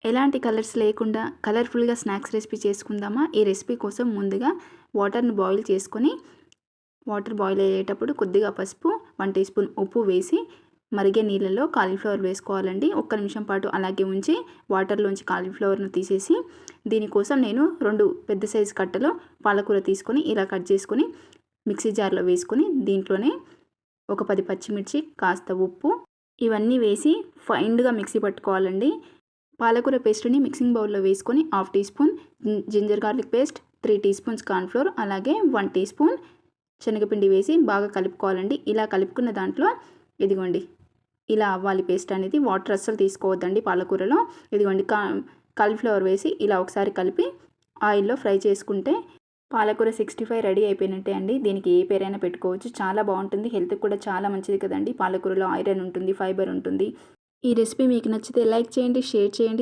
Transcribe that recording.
ఎలాంటి కలర్స్ లేకుండా కలర్ఫుల్గా స్నాక్స్ రెసిపీ చేసుకుందామా? ఈ రెసిపీ కోసం ముందుగా వాటర్ని బాయిల్ చేసుకొని, వాటర్ బాయిల్ అయ్యేటప్పుడు కొద్దిగా పసుపు, 1 టీ స్పూన్ ఉప్పు వేసి మరిగే నీళ్ళలో కాలీఫ్లవర్ వేసుకోవాలండి. ఒక్క నిమిషం పాటు అలాగే ఉంచి వాటర్లోంచి కాలీఫ్లవర్ను తీసేసి, దీనికోసం నేను 2 పెద్ద సైజు కట్టలో పాలకూర తీసుకొని ఇలా కట్ చేసుకొని మిక్సీ జార్లో వేసుకొని, దీంట్లోనే ఒక 10 పచ్చిమిర్చి, కాస్త ఉప్పు ఇవన్నీ వేసి ఫైన్గా మిక్సీ పట్టుకోవాలండి. పాలకూర పేస్ట్ని మిక్సింగ్ బౌల్లో వేసుకొని 1/2 teaspoon ginger garlic paste, 3 teaspoons cornflour, అలాగే 1 టీ స్పూన్ శనగపిండి వేసి బాగా కలుపుకోవాలండి. ఇలా కలుపుకున్న దాంట్లో ఇదిగోండి ఇలా అవ్వాలి పేస్ట్ అనేది. వాటర్ అస్సలు తీసుకోవద్దండి పాలకూరలో. ఇదిగోండి కాలీఫ్లవర్ వేసి ఇలా ఒకసారి కలిపి ఆయిల్లో ఫ్రై చేసుకుంటే పాలకూర 65 రెడీ అయిపోయినట్టే అండి. దీనికి ఏ పేరైనా పెట్టుకోవచ్చు. చాలా బాగుంటుంది. హెల్త్కి కూడా చాలా మంచిది కదండి. పాలకూరలో ఐరన్ ఉంటుంది, ఫైబర్ ఉంటుంది. ఈ రెసిపీ మీకు నచ్చితే లైక్ చేయండి, షేర్ చేయండి.